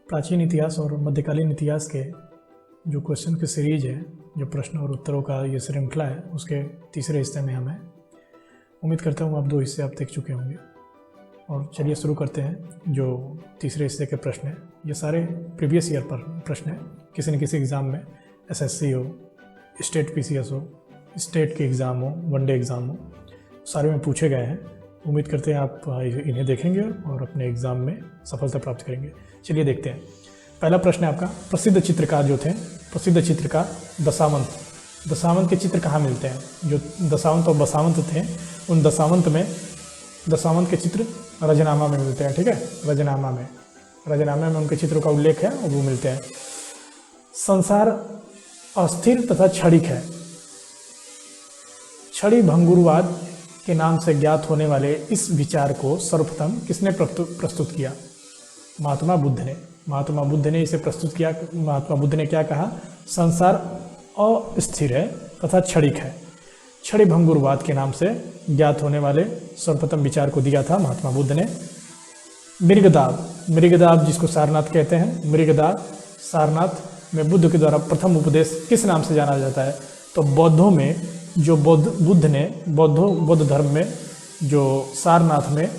प्राचीन इतिहास और मध्यकालीन इतिहास के जो क्वेश्चन की सीरीज है, जो प्रश्न और उत्तरों का ये श्रृंखला है, उसके तीसरे हिस्से में हमें उम्मीद करता हूँ आप 2 हिस्से आप देख चुके होंगे। और चलिए शुरू करते हैं। जो तीसरे हिस्से के प्रश्न हैं ये सारे प्रीवियस ईयर पर प्रश्न हैं। किसी न किसी एग्ज़ाम में एसएससी हो, स्टेट पीसीएस हो, स्टेट के एग्ज़ाम हो, वनडे एग्ज़ाम हो, सारे में पूछे गए हैं। उम्मीद करते हैं आप इन्हें देखेंगे और अपने एग्ज़ाम में सफलता प्राप्त करेंगे। चलिए देखते हैं। पहला प्रश्न है आपका, प्रसिद्ध चित्रकार जो थे, प्रसिद्ध चित्रकार दशावंत, दशावंत के चित्र कहाँ मिलते हैं? जो दशावंत और बसावंत थे, उन दशावंत के चित्र रजनामा में मिलते हैं। ठीक है, रजनामा में उनके चित्रों का उल्लेख है और वो मिलते हैं। संसार अस्थिर तथा क्षणिक है। क्षणिक भंगुरवाद के नाम से ज्ञात होने वाले इस विचार को सर्वप्रथम किसने प्रस्तुत किया? महात्मा बुद्ध ने। महात्मा बुद्ध ने इसे प्रस्तुत किया। महात्मा बुद्ध ने क्या कहा? संसार अस्थिर है तथा क्षणिक है। क्षणिक भंगुरवाद के नाम से ज्ञात होने वाले सर्वप्रथम विचार को दिया था महात्मा बुद्ध ने। मृगदाब जिसको सारनाथ कहते हैं, मृगदाब सारनाथ में बुद्ध के द्वारा प्रथम उपदेश किस नाम से जाना जाता है? तो बौद्धों में जो बुद्ध ने बौद्ध धर्म में जो सारनाथ में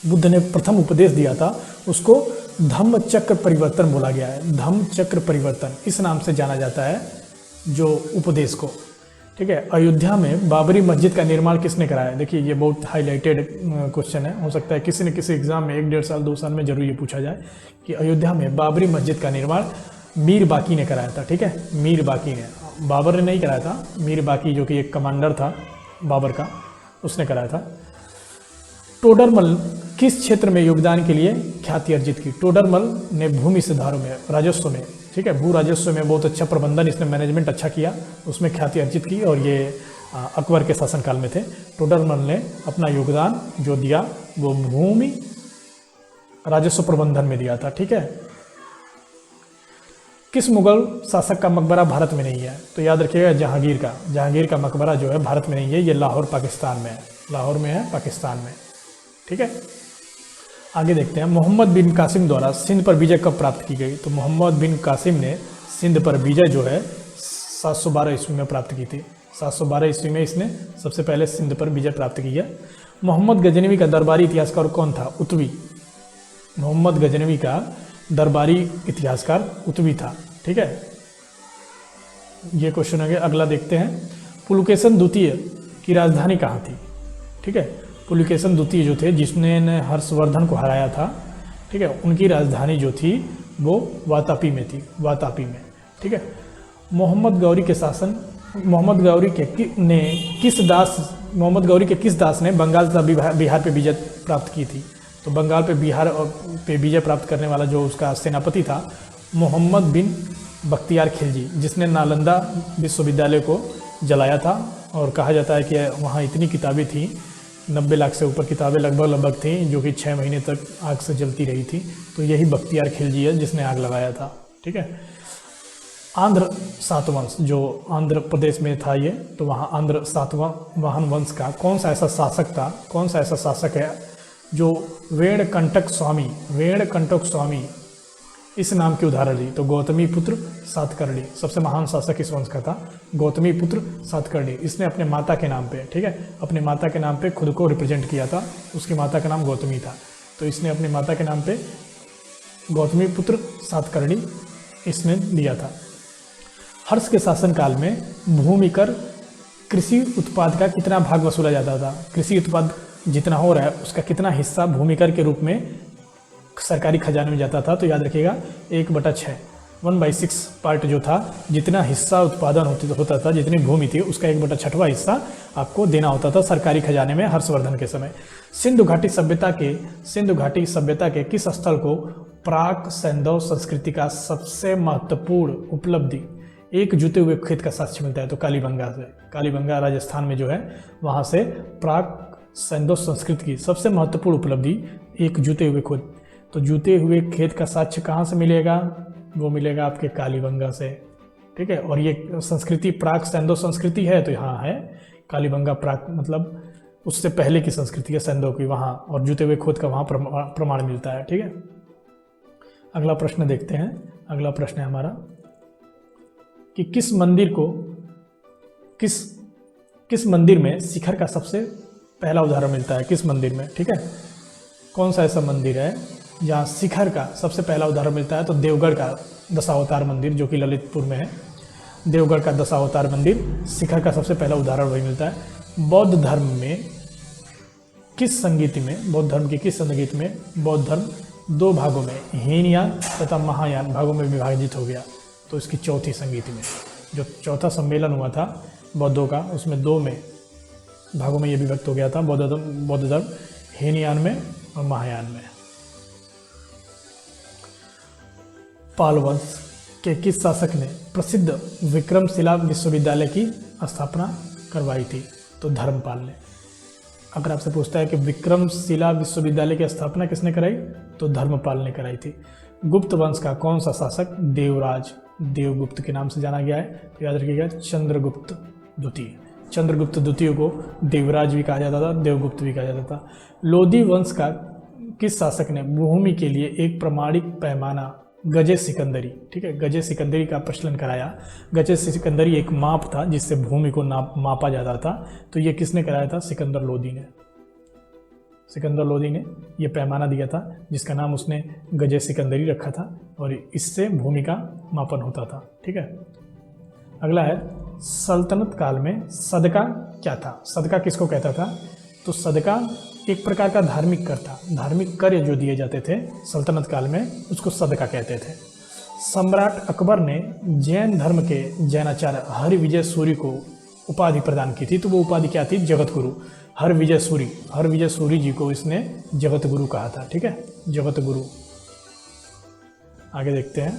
बुद्ध ने प्रथम उपदेश दिया था, उसको धम्म चक्र परिवर्तन बोला गया है। धम्म चक्र परिवर्तन इस नाम से जाना जाता है जो उपदेश को। ठीक है। अयोध्या में बाबरी मस्जिद का निर्माण किसने कराया? देखिए ये बहुत हाईलाइटेड क्वेश्चन है। हो सकता है किसी न किसी एग्जाम में 1-1.5 साल 2 साल में जरूर ये पूछा जाए कि अयोध्या में बाबरी मस्जिद का निर्माण मीर बाकी ने कराया था। ठीक है, मीर बाकी ने, बाबर ने नहीं कराया था। मीर बाकी जो कि एक कमांडर था बाबर का, उसने कराया था। टोडरमल किस क्षेत्र में योगदान के लिए ख्याति अर्जित की? टोडरमल ने भूमि सुधारों में, राजस्व में, ठीक है, भू राजस्व में बहुत अच्छा प्रबंधन, इसने मैनेजमेंट अच्छा किया, उसमें ख्याति अर्जित की। और ये अकबर के शासनकाल में थे। टोडरमल ने अपना योगदान जो दिया वो भूमि राजस्व प्रबंधन में दिया था। ठीक है। किस मुगल शासक का मकबरा भारत में नहीं है? तो याद रखिएगा जहांगीर का मकबरा जो है भारत में नहीं है, ये लाहौर पाकिस्तान में है। लाहौर में है, पाकिस्तान में। ठीक है, आगे देखते हैं। मोहम्मद बिन कासिम द्वारा सिंध पर विजय कब प्राप्त की गई? तो मोहम्मद बिन कासिम ने सिंध पर विजय जो है 712 ईस्वी में प्राप्त की थी। 712 ईस्वी में इसने सबसे पहले सिंध पर विजय प्राप्त की है। मोहम्मद गजनवी का दरबारी इतिहासकार कौन था? उतवी। मोहम्मद गजनवी का दरबारी इतिहासकार उतवी था। ठीक है, ये क्वेश्चन है। अगला देखते हैं। पुलकेशन द्वितीय की राजधानी कहाँ थी? ठीक है, पुलकेशन द्वितीय जो थे, जिसने हर्षवर्धन को हराया था, ठीक है, उनकी राजधानी जो थी वो वातापी में थी, वातापी में। ठीक है। मोहम्मद गौरी के किस दास ने बंगाल तथा बिहार पे विजय प्राप्त की थी? तो बंगाल पे पे विजय प्राप्त करने वाला जो उसका सेनापति था, मोहम्मद बिन बख्तियार खिलजी, जिसने नालंदा विश्वविद्यालय को जलाया था। और कहा जाता है कि वहाँ इतनी किताबें थी, 90 लाख से ऊपर किताबें लगभग थी, जो कि 6 महीने तक आग से जलती रही थी। तो यही बख्तियार खिलजी है जिसने आग लगाया था। ठीक है। आंध्र सातवंश जो आंध्र प्रदेश में था ये, तो वहाँ आंध्र सातवाहन वंश का कौन सा ऐसा शासक है जो वेणकंटक स्वामी इस नाम की उदाहरण दी? तो गौतमी पुत्र सातकर्णी, सबसे महान शासक इस वंश का था गौतमी पुत्र सातकर्णी। इसने अपने माता के नाम पे, ठीक है, अपने माता के नाम पे खुद को रिप्रेजेंट किया था। उसकी माता का नाम गौतमी था, तो इसने अपनी माता के नाम पे गौतमी पुत्र सातकर्णी इसने दिया था। हर्ष के शासनकाल में भूमि कर कृषि उत्पाद का कितना भाग वसूला जाता था? कृषि उत्पाद जितना हो रहा है उसका कितना हिस्सा भूमि कर के रूप में सरकारी खजाने में जाता था? तो याद रखिएगा 1/6, 1/6 पार्ट जो था, जितना हिस्सा उत्पादन होता था, जितनी भूमि थी, उसका 1/6वां हिस्सा आपको देना होता था सरकारी खजाने में हर्षवर्धन के समय। सिंधु घाटी सभ्यता के किस स्थल को प्राक सैंधव संस्कृति का सबसे महत्वपूर्ण उपलब्धि एक जुते हुए खेत का साक्ष्य मिलता है? तो कालीबंगा से, कालीबंगा राजस्थान में जो है, वहाँ से प्राक सैंधव संस्कृति की सबसे महत्वपूर्ण उपलब्धि एक जुते हुए खेत। तो जुते हुए खेत का साक्ष्य कहाँ से मिलेगा? वो मिलेगा आपके कालीबंगा से। ठीक है। और ये संस्कृति प्राक सैंधव संस्कृति है, तो यहाँ है कालीबंगा। प्राक मतलब उससे पहले की संस्कृति है सैंधव की, वहाँ, और जुते हुए खेत का वहाँ प्रमाण मिलता है। ठीक है। अगला प्रश्न देखते हैं। अगला प्रश्न है हमारा कि किस मंदिर को किस मंदिर में शिखर का सबसे पहला उदाहरण मिलता है, किस मंदिर में, ठीक है। कौन सा ऐसा मंदिर है जहाँ शिखर का सबसे पहला उदाहरण मिलता है? तो देवगढ़ का दशावतार मंदिर जो कि ललितपुर में है। देवगढ़ का दशावतार मंदिर शिखर का सबसे पहला उदाहरण वही मिलता है। बौद्ध धर्म में किस संगीत में, बौद्ध धर्म के किस संगीत में बौद्ध धर्म दो भागों में, हीनयान तथा महायान भागों में विभाजित हो गया? तो इसकी चौथी संगीति में, जो चौथा सम्मेलन हुआ था बौद्धों का, उसमें दो में भागों में ये विभक्त हो गया था बौद्ध धर्म, हीनयान में और महायान में। पाल वंश के किस शासक ने प्रसिद्ध विक्रमशिला विश्वविद्यालय की स्थापना करवाई थी? तो धर्मपाल ने। अगर आपसे पूछता है कि विक्रमशिला विश्वविद्यालय की स्थापना किसने कराई? तो धर्मपाल ने कराई थी। गुप्त वंश का कौन सा शासक देवराज देवगुप्त के नाम से जाना गया है? तो याद रखिएगा चंद्रगुप्त द्वितीय। चंद्रगुप्त द्वितीय को देवराज भी कहा जाता था, देवगुप्त भी कहा जाता था। लोधी वंश का किस शासक ने भूमि के लिए एक प्रमाणिक पैमाना गजे सिकंदरी, ठीक है, गजे सिकंदरी का प्रचलन कराया? गजे सिकंदरी एक माप था जिससे भूमि को मापा जाता था। तो ये किसने कराया था? सिकंदर लोधी ने। सिकंदर लोधी ने ये पैमाना दिया था जिसका नाम उसने गजे सिकंदरी रखा था और इससे भूमि का मापन होता था, ठीक है। अगला है सल्तनत काल में सदका क्या था? सदका किसको कहता था? तो सदका एक प्रकार का धार्मिक कर था। धार्मिक कार्य जो दिए जाते थे सल्तनत काल में उसको सदका कहते थे। सम्राट अकबर ने जैन धर्म के जैनाचार्य हरिविजय सूरी को उपाधि प्रदान की थी। तो वो उपाधि क्या थी? जगत गुरु। हरविजय सूरी जी को इसने जगत गुरु कहा था, ठीक है, जगत गुरु। आगे देखते हैं।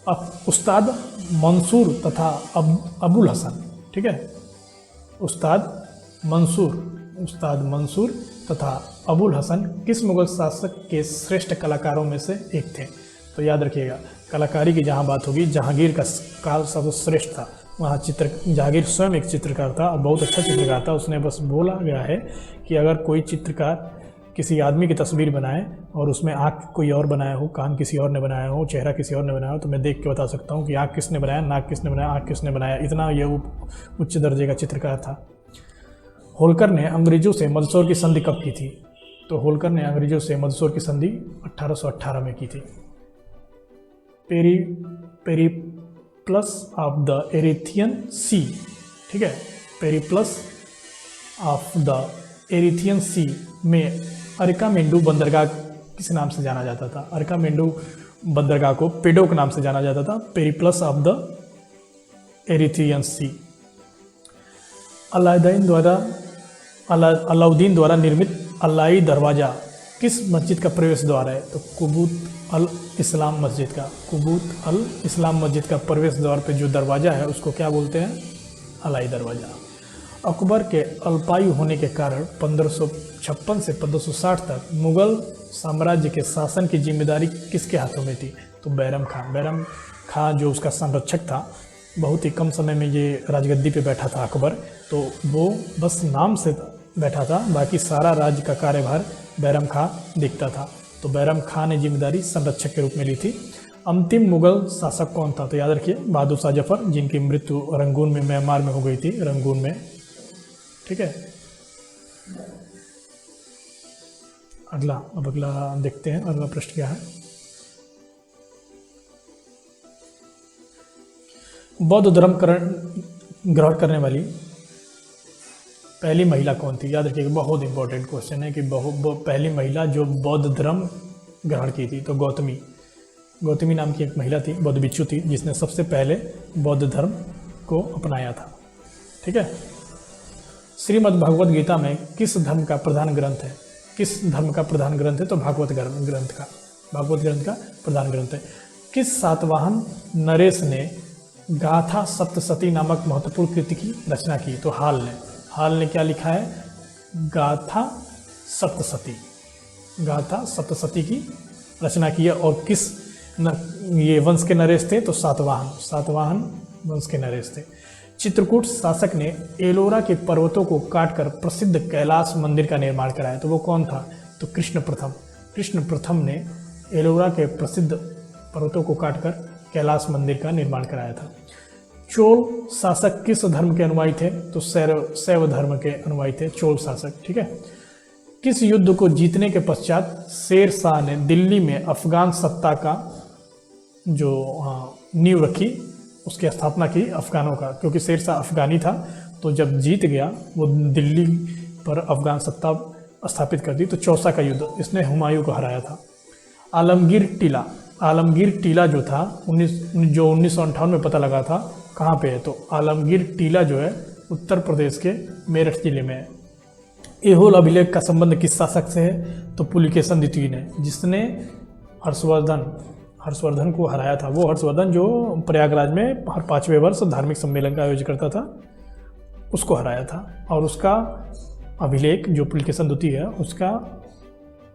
अब उस्ताद मंसूर तथा अबुल हसन, ठीक है, उस्ताद मंसूर तथा अबुल हसन किस मुगल शासक के श्रेष्ठ कलाकारों में से एक थे? तो याद रखिएगा कलाकारी की जहाँ बात होगी, जहांगीर का काल सर्वश्रेष्ठ था। वहाँ जहांगीर स्वयं एक चित्रकार था और बहुत अच्छा चित्रकार था। उसने बस बोला गया है कि अगर कोई चित्रकार किसी आदमी की तस्वीर बनाए और उसमें आँख कोई और बनाया हो, कान किसी और ने बनाया हो, चेहरा किसी और ने बनाया हो, तो मैं देख के बता सकता हूँ कि आँख किसने बनाया, नाक किसने बनाया, आँख किसने बनाया। इतना ये उच्च दर्जे का चित्रकार था। होलकर ने अंग्रेजों से मंदसौर की संधि कब की थी? तो होलकर ने अंग्रेजों से मंदसौर की संधि 1818 में की थी। पेरिप्लस ऑफ द एरिथियन सी, ठीक है, पेरिप्लस ऑफ द एरिथियन सी में अरकामेंडू बंदरगाह किस नाम से जाना जाता था? अरकामेंडू बंदरगाह को पेडोक नाम से जाना जाता था। पेरिप्लस ऑफ द एरिथियन सी। अलाउद्दीन द्वारा निर्मित अलाई दरवाज़ा किस मस्जिद का प्रवेश द्वार है? तो कुबूत अल इस्लाम मस्जिद का। कुबूत अल इस्लाम मस्जिद का प्रवेश द्वार पे जो दरवाज़ा है उसको क्या बोलते हैं? अलाई दरवाज़ा। अकबर के अल्पायु होने के कारण 1556 से 1560 तक मुगल साम्राज्य के शासन की जिम्मेदारी किसके हाथों में थी? तो बैरम खां जो उसका संरक्षक था, बहुत ही कम समय में ये राजगद्दी पे बैठा था अकबर, तो वो बस नाम से बैठा था, बाकी सारा राज्य का कार्यभार बैरम खां देखता था। तो बैरम खां ने जिम्मेदारी संरक्षक के रूप में ली थी। अंतिम मुगल शासक कौन था? तो याद रखिए बहादुर शाह जफर, जिनकी मृत्यु रंगून में, म्यांमार में हो गई थी, रंगून में, ठीक है। अगला देखते हैं, अगला प्रश्न क्या है। बौद्ध धर्म ग्रहण करने वाली पहली महिला कौन थी? याद रखिएगा बहुत इंपॉर्टेंट क्वेश्चन है कि पहली महिला जो बौद्ध धर्म ग्रहण की थी, तो गौतमी नाम की एक महिला थी, बौद्ध भिक्षु थी, जिसने सबसे पहले बौद्ध धर्म को अपनाया था, ठीक है। श्रीमद् भगवद गीता में किस धर्म का प्रधान ग्रंथ है? किस धर्म का प्रधान ग्रंथ है? तो भागवत ग्रंथ का प्रधान ग्रंथ है। किस सातवाहन नरेश ने गाथा सप्तशती नामक महत्वपूर्ण कृति की रचना की? तो हाल ने क्या लिखा है? गाथा सप्तशती की रचना की है। और किस ये वंश के नरेश थे? तो सातवाहन वंश के नरेश थे। चित्रकूट शासक ने एलोरा के पर्वतों को काटकर प्रसिद्ध कैलाश मंदिर का निर्माण कराया। तो वो कौन था? तो कृष्ण प्रथम। कृष्ण प्रथम ने एलोरा के प्रसिद्ध पर्वतों को काटकर कैलाश मंदिर का निर्माण कराया था। चोल शासक किस धर्म के अनुयायी थे? तो शैव धर्म के अनुयायी थे चोल शासक। ठीक है। किस युद्ध को जीतने के पश्चात शेर शाह ने दिल्ली में अफगान सत्ता का जो नींव रखी, उसकी स्थापना की अफगानों का, क्योंकि शेर शाह अफगानी था, तो जब जीत गया वो दिल्ली पर अफगान सत्ता स्थापित कर दी। तो चौसा का युद्ध, इसने हुमायूं को हराया था। आलमगीर टीला, आलमगीर टीला जो था 1958 में पता लगा था, कहाँ पे है? तो आलमगीर टीला जो है उत्तर प्रदेश के मेरठ जिले में है। एहोल अभिलेख का संबंध किस शासक से है? तो पुलिकेशन द्वितीय ने, जिसने हर्षवर्धन को हराया था। वो हर्षवर्धन जो प्रयागराज में हर 5वें वर्ष धार्मिक सम्मेलन का आयोजन करता था, उसको हराया था। और उसका अभिलेख जो पुलिकेशन द्वितीय है, उसका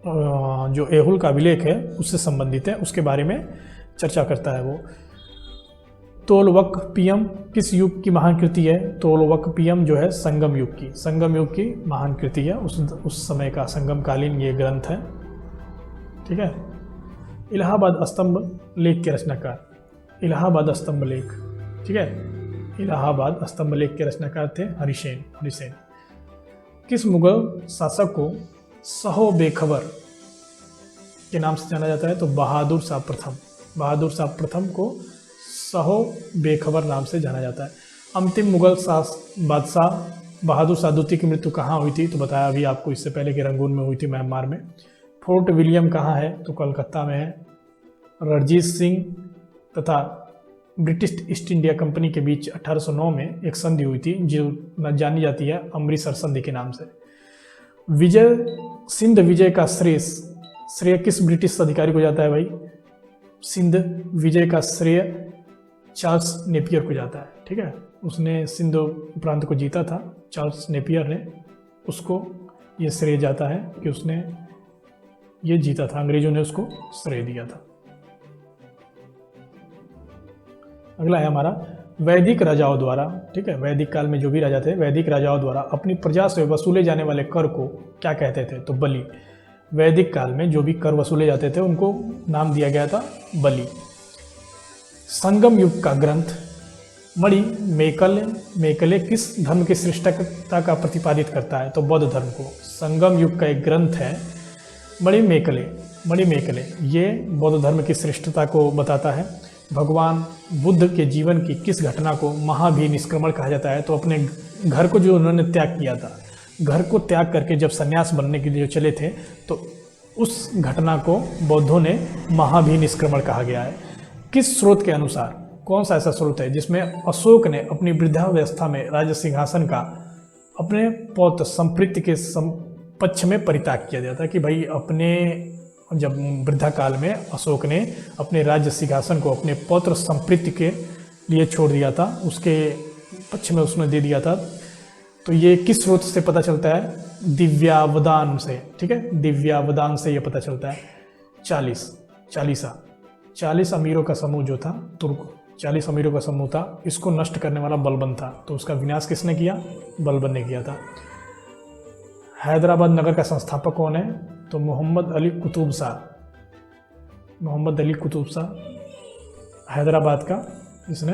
जो एहोल का अभिलेख है उससे संबंधित है, उसके बारे में चर्चा करता है वो। तोलवकपियम किस युग की महान कृति है? तोलवकपियम जो है संगम युग की महान कृति है। उस समय का संगमकालीन ये ग्रंथ है। ठीक है। इलाहाबाद स्तंभ लेख के रचनाकार, इलाहाबाद स्तंभ लेख, ठीक है, इलाहाबाद स्तंभ लेख के रचनाकार थे हरिसेन। किस मुगल शासक को सहो बेखबर के नाम से जाना जाता है? तो बहादुर शाह प्रथम। बहादुर शाह प्रथम को सहो बेखबर नाम से जाना जाता है। अंतिम मुगल बादशाह बहादुर शाह द्वितीय की मृत्यु कहाँ हुई थी? तो बताया अभी आपको इससे पहले कि रंगून में हुई थी, म्यांमार में। फोर्ट विलियम कहाँ है? तो कलकत्ता में है। रणजीत सिंह तथा ब्रिटिश ईस्ट इंडिया कंपनी के बीच 1809 में एक संधि हुई थी, जो जानी जाती है अमृतसर संधि के नाम से। सिंध विजय का श्रेय किस ब्रिटिश अधिकारी को जाता है भाई? सिंध विजय का श्रेय चार्ल्स नेपियर को जाता है। ठीक है। उसने सिंध प्रांत को जीता था, चार्ल्स नेपियर ने, उसको ये श्रेय जाता है कि उसने ये जीता था, अंग्रेजों ने उसको श्रेय दिया था। अगला है हमारा वैदिक राजाओं द्वारा, ठीक है, वैदिक काल में जो भी राजा थे, वैदिक राजाओं द्वारा अपनी प्रजा से वसूले जाने वाले कर को क्या कहते थे? तो बलि। वैदिक काल में जो भी कर वसूले जाते थे उनको नाम दिया गया था बलि। संगम युग का ग्रंथ मणि मेकले किस धर्म की श्रेष्ठता का प्रतिपादित करता है? तो बौद्ध धर्म को। संगम युग का एक ग्रंथ है मणि मेकले, ये बौद्ध धर्म की श्रेष्ठता को बताता है। भगवान बुद्ध के जीवन की किस घटना को महाभिनिष्क्रमण कहा जाता है? तो अपने घर को जो उन्होंने त्याग किया था, घर को त्याग करके जब सन्यास बनने के लिए चले थे, तो उस घटना को बौद्धों ने महाभिनिष्क्रमण कहा गया है। किस स्रोत के अनुसार, कौन सा ऐसा स्रोत है जिसमें अशोक ने अपनी वृद्धावस्था में राज्य सिंहासन का अपने पौत्र संप्रीति के पक्ष में परित्याग किया गया था? कि भाई अपने जब वृद्धा काल में अशोक ने अपने राज्य सिंहासन को अपने पौत्र संप्रीति के लिए छोड़ दिया था, उसके पक्ष में उसने दे दिया था। तो ये किस स्रोत से पता चलता है? दिव्यावदान से। ठीक है, दिव्यावदान से ये पता चलता है। 40 अमीरों का समूह जो था, तुर्क 40 अमीरों का समूह था, इसको नष्ट करने वाला बलबन था। तो उसका विनाश किसने किया? बलबन ने किया था। हैदराबाद नगर का संस्थापक कौन है? तो मोहम्मद अली कुतुब शाह हैदराबाद का इसने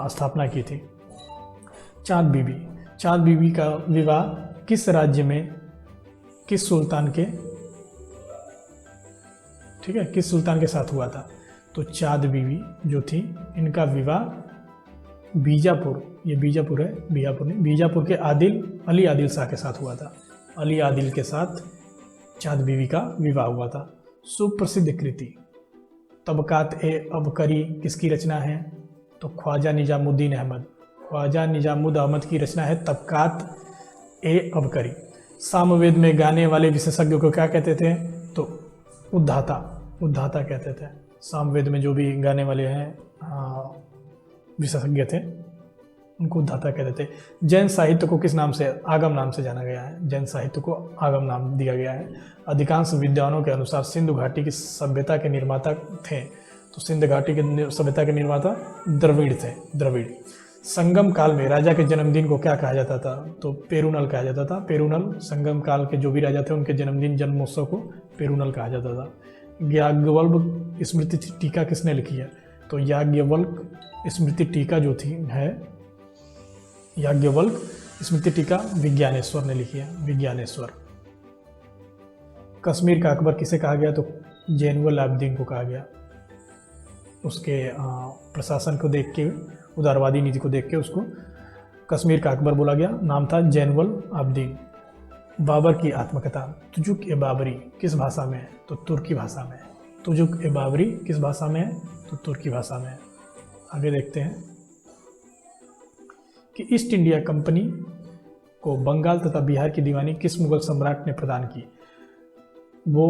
स्थापना की थी। चांद बीबी का विवाह किस राज्य में किस सुल्तान के, ठीक है, किस सुल्तान के साथ हुआ था? तो चांद बीबी जो थी, इनका विवाह बीजापुर, ये बीजापुर है, बीजापुर के अली आदिल शाह के साथ हुआ था। अली आदिल के साथ चांद बीवी का विवाह हुआ था। सुप्रसिद्ध कृति तबकात ए अबकरी किसकी रचना है? तो ख्वाजा निजामुद्दीन अहमद की रचना है तबकात ए अबकरी। सामवेद में गाने वाले विशेषज्ञों को क्या कहते थे? तो उद्धाता कहते थे। सामवेद में जो भी गाने वाले हैं विशेषज्ञ थे, उनको उद्धाता कहते थे। जैन साहित्य को किस नाम से, आगम नाम से जाना गया है? जैन साहित्य को आगम नाम दिया गया है। अधिकांश विद्वानों के अनुसार सिंधु घाटी की सभ्यता के निर्माता थे तो सिंध घाटी के सभ्यता के निर्माता द्रविड़ थे, द्रविड़। संगम काल में राजा के जन्मदिन को क्या कहा जाता था? तो पेरुनल कहा जाता था। पेरुनल, संगम काल के जो भी राजा थे उनके जन्मदिन, जन्मोत्सव को पेरुनल कहा जाता था। याज्ञवल्क्य स्मृति टीका किसने लिखी है? तो याज्ञवल्क्य स्मृति टीका जो थी है, याज्ञवल्क्य स्मृति टीका विज्ञानेश्वर ने लिखी है, विज्ञानेश्वर। कश्मीर का अकबर किसे कहा गया? तो जैनुल आबदीन को कहा गया। उसके प्रशासन को देख के, उदारवादी नीति को देख के उसको कश्मीर का अकबर बोला गया। नाम था जैनुल आबदीन। बाबर की आत्मकथा तुजुक ए बाबरी किस भाषा में है? तो तुर्की भाषा में है। तुजुक ए बाबरी किस भाषा में है? तो तुर्की भाषा में है। आगे देखते हैं कि ईस्ट इंडिया कंपनी को बंगाल तथा बिहार की दीवानी किस मुगल सम्राट ने प्रदान की? वो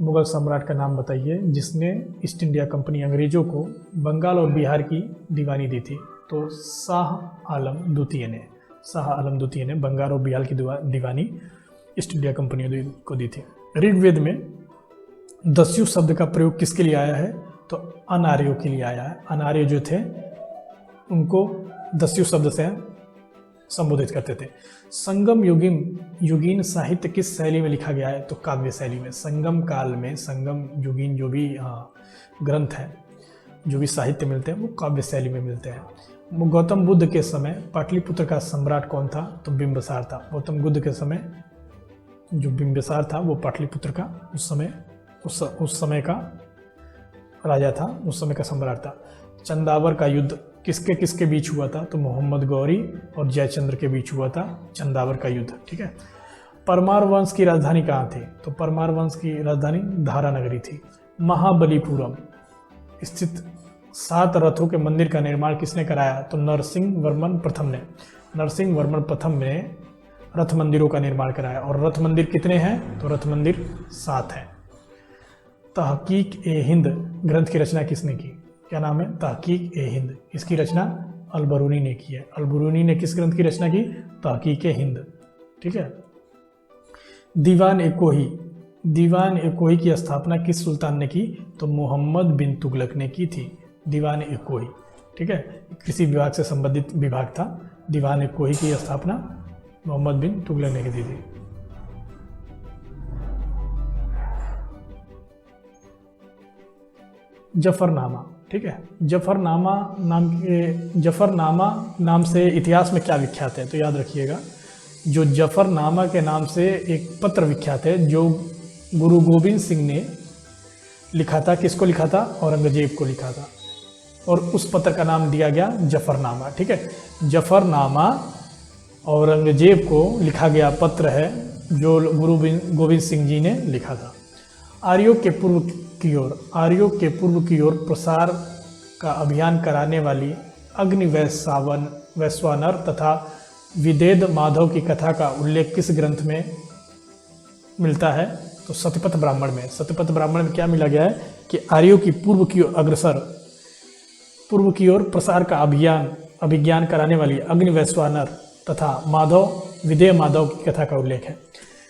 मुगल सम्राट का नाम बताइए जिसने ईस्ट इंडिया कंपनी अंग्रेजों को बंगाल और बिहार की दीवानी दी थी? तो शाह आलम द्वितीय ने, शाह आलम द्वितीय ने बंगाल और बिहार की दीवानी ईस्ट इंडिया कंपनी को दी थी। ऋग्वेद में दस्यु शब्द का प्रयोग किसके लिए आया है? तो अनार्यों के लिए आया है। अनार्य जो थे उनको दस्यु शब्द से संबोधित करते थे। संगम युगीन साहित्य किस शैली में लिखा गया है? तो काव्य शैली में। संगम काल में संगम युगीन जो भी ग्रंथ हैं, जो भी साहित्य मिलते हैं वो काव्य शैली में मिलते हैं। गौतम बुद्ध के समय पाटलिपुत्र का सम्राट कौन था? तो बिंबिसार था। गौतम बुद्ध के समय जो बिंबिसार था वो पाटलिपुत्र का उस समय का राजा था, उस समय का सम्राट था। चंदावर का युद्ध किसके किसके बीच हुआ था? तो मोहम्मद गौरी और जयचंद्र के बीच हुआ था चंदावर का युद्ध। ठीक है। परमार वंश की राजधानी कहाँ थी? तो परमार वंश की राजधानी धारा नगरी थी। महाबलीपुरम स्थित 7 रथों के मंदिर का निर्माण किसने कराया? तो नरसिंह वर्मन प्रथम ने। नरसिंह वर्मन प्रथम ने रथ मंदिरों का निर्माण कराया। और रथ मंदिर कितने हैं? तो रथ मंदिर 7 हैं। तहकीक ए हिंद ग्रंथ की रचना किसने की? क्या नाम है? तहकीक ए हिंद। इसकी रचना अलबरूनी ने की है। अलबरूनी ने किस ग्रंथ की रचना की? तहकीक ए हिंद। ठीक है। दीवान ए कोही, दीवान ए कोही की स्थापना किस सुल्तान ने की? तो मोहम्मद बिन तुगलक ने की थी दीवान ए कोही। ठीक है। कृषि विभाग से संबंधित विभाग था। दीवान ए कोही की स्थापना मोहम्मद बिन तुगलक ने की थी। जफरनामा। ठीक है। जफरनामा नाम से इतिहास में क्या विख्यात है? तो याद रखिएगा, जो जफरनामा के नाम से एक पत्र विख्यात है जो गुरु गोविंद सिंह ने लिखा था। किसको लिखा था? औरंगजेब को लिखा था। और उस पत्र का नाम दिया गया जफरनामा। ठीक है। जफरनामा औरंगजेब को लिखा गया पत्र है जो गुरु गोविंद सिंह जी ने लिखा था। आर्यों के पूर्व की ओर प्रसार का अभियान कराने वाली अग्नि वैश्वानर तथा विदेद माधव की कथा का उल्लेख किस ग्रंथ में मिलता है? तो सत्यपथ ब्राह्मण में। सत्यपथ ब्राह्मण में क्या मिला गया है कि आर्यों की पूर्व की ओर प्रसार का अभिज्ञान कराने वाली अग्नि वैश्वानर तथा विदेह माधव की कथा का उल्लेख है।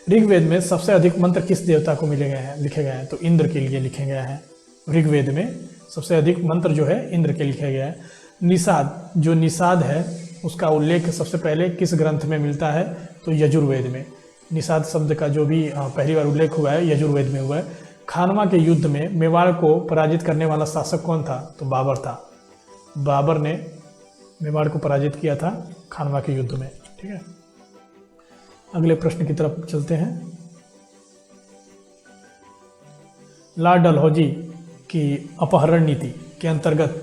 ऋग्वेद में सबसे अधिक मंत्र किस देवता को लिखे गए हैं? तो इंद्र के लिए लिखे गए हैं। ऋग्वेद में सबसे अधिक मंत्र जो है इंद्र के लिखे गए हैं। निषाद, जो निषाद है उसका उल्लेख सबसे पहले किस ग्रंथ में मिलता है? तो यजुर्वेद में। निषाद शब्द का जो भी पहली बार उल्लेख हुआ है यजुर्वेद में हुआ है। खानवा के युद्ध में मेवाड़ को पराजित करने वाला शासक कौन था? तो बाबर था। बाबर ने मेवाड़ को पराजित किया था खानवा के युद्ध में। ठीक है। अगले प्रश्न की तरफ चलते हैं। लॉर्ड डलहौजी की अपहरण नीति के अंतर्गत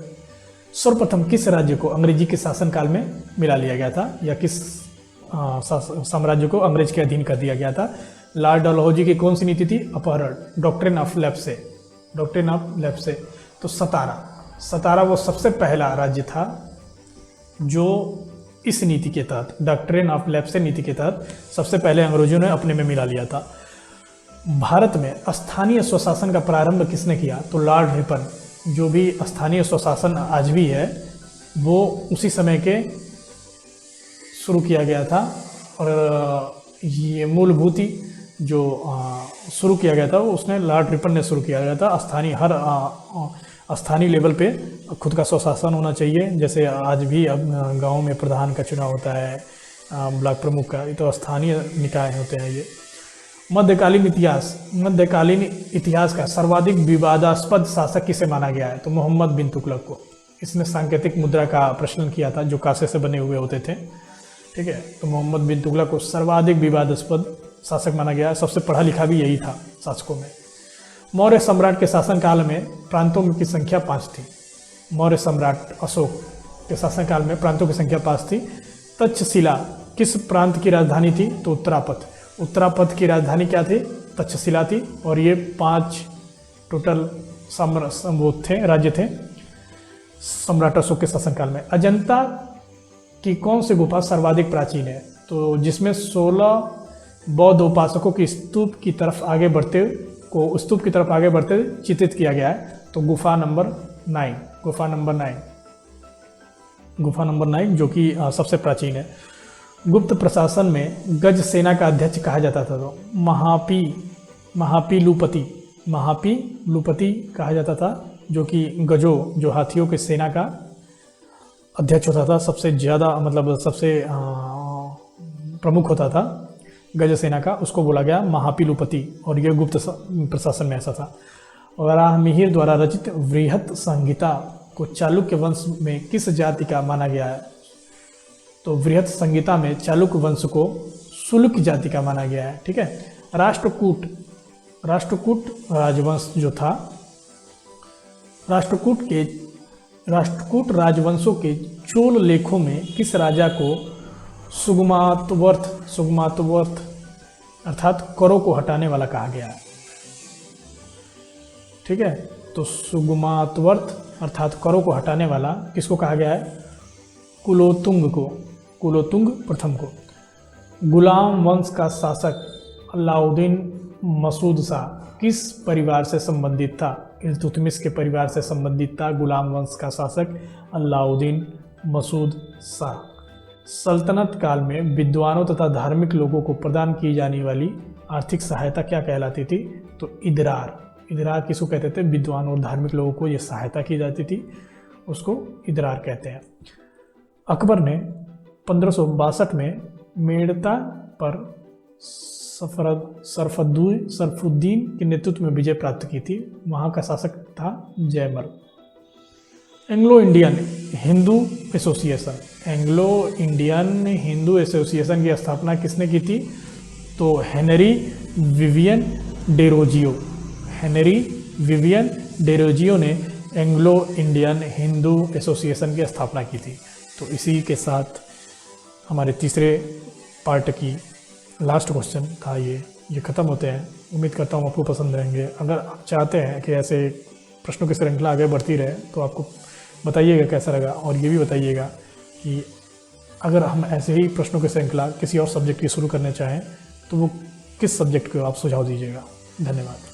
सर्वप्रथम किस राज्य को अंग्रेजी के शासनकाल में मिला लिया गया था या किस साम्राज्य को अंग्रेज के अधीन कर दिया गया था? लॉर्ड डलहौजी की कौन सी नीति थी? अपहरण, doctrine of lapse. Doctrine of lapse. तो सतारा वो सबसे पहला राज्य था जो इस नीति के तहत, डॉक्ट्रिन ऑफ लेप्से नीति के तहत सबसे पहले अंग्रेजों ने अपने में मिला लिया था। भारत में स्थानीय स्वशासन का प्रारंभ किसने किया? तो लॉर्ड रिपन। जो भी स्थानीय स्वशासन आज भी है वो उसी समय के शुरू किया गया था। और ये मूलभूति जो शुरू किया गया था वो उसने लॉर्ड रिपन ने शुरू किया गया था। स्थानीय स्थानीय लेवल पे खुद का स्वशासन होना चाहिए। जैसे आज भी अब गांव में प्रधान का चुनाव होता है, ब्लॉक प्रमुख का, ये तो स्थानीय निकाय होते हैं ये। मध्यकालीन इतिहास का सर्वाधिक विवादास्पद शासक किसे माना गया है? तो मोहम्मद बिन तुगलक को। इसने सांकेतिक मुद्रा का प्रचलन किया था जो कांसे से बने हुए होते थे, ठीक है। तो मोहम्मद बिन तुगलक को सर्वाधिक विवादास्पद शासक माना गया है। सबसे पढ़ा लिखा भी यही था शासकों में। मौर्य सम्राट के शासनकाल में प्रांतों की संख्या 5 थी। मौर्य सम्राट अशोक के शासनकाल में प्रांतों की संख्या 5 थी। तक्षशिला किस प्रांत की राजधानी थी? तो उत्तरापथ। उत्तरापथ की राजधानी क्या थी? तक्षशिला थी। और ये 5 टोटल राज्य थे सम्राट अशोक के शासनकाल में। अजंता की कौन सी गुफा सर्वाधिक प्राचीन है? तो जिसमें 16 बौद्ध उपासकों की स्तूप की तरफ आगे बढ़ते चित्रित किया गया है। तो गुफा नंबर 9 जो कि सबसे प्राचीन है। गुप्त प्रशासन में गज सेना का अध्यक्ष कहा जाता था। तो महापीलुपति कहा जाता था, जो कि जो हाथियों के सेना का अध्यक्ष होता था, सबसे ज़्यादा मतलब सबसे प्रमुख होता था गज सेना का, उसको बोला गया महापीलुपति। और ये गुप्त प्रशासन में ऐसा था। वराहमिहिर द्वारा रचित वृहत संहिता को चालुक्य वंश में किस जाति का माना गया है? तो वृहत संहिता में चालुक्य वंश को शुल्क जाति का माना गया है, ठीक है। राष्ट्रकूट राजवंश जो था, राष्ट्रकूट राजवंशों के चोल लेखों में किस राजा को सुगमातवर्त अर्थात करों को हटाने वाला कहा गया है? ठीक है, तो सुगमातवर्त अर्थात करों को हटाने वाला किसको कहा गया है? कुलोतुंग प्रथम को। गुलाम वंश का शासक अलाउद्दीन मसूद शाह किस परिवार से संबंधित था? इल्तुतमिश के परिवार से संबंधित था गुलाम वंश का शासक अलाउद्दीन मसूद शाह। सल्तनत काल में विद्वानों तथा धार्मिक लोगों को प्रदान की जाने वाली आर्थिक सहायता क्या कहलाती थी? तो इदरार किसको कहते थे? विद्वान और धार्मिक लोगों को ये सहायता की जाती थी, उसको इदरार कहते हैं। अकबर ने 1562 में मेड़ता पर सरफुद्दीन के नेतृत्व में विजय प्राप्त की थी। वहाँ का शासक था Jaimal. Anglo Indian Hindu association की स्थापना किसने की थी? तो हेनरी विवियन डेरोजियो ने एंग्लो इंडियन हिंदू एसोसिएशन की स्थापना की थी। तो इसी के साथ हमारे तीसरे पार्ट की लास्ट क्वेश्चन था ये ख़त्म होते हैं। उम्मीद करता हूँ आपको पसंद रहेंगे। अगर आप चाहते हैं कि ऐसे प्रश्नों की श्रृंखला आगे बढ़ती रहे तो आपको बताइएगा कैसा लगा, और ये भी बताइएगा कि अगर हम ऐसे ही प्रश्नों की श्रृंखला किसी और सब्जेक्ट की शुरू करना चाहें तो वो किस सब्जेक्ट को आप सुझाव दीजिएगा। धन्यवाद।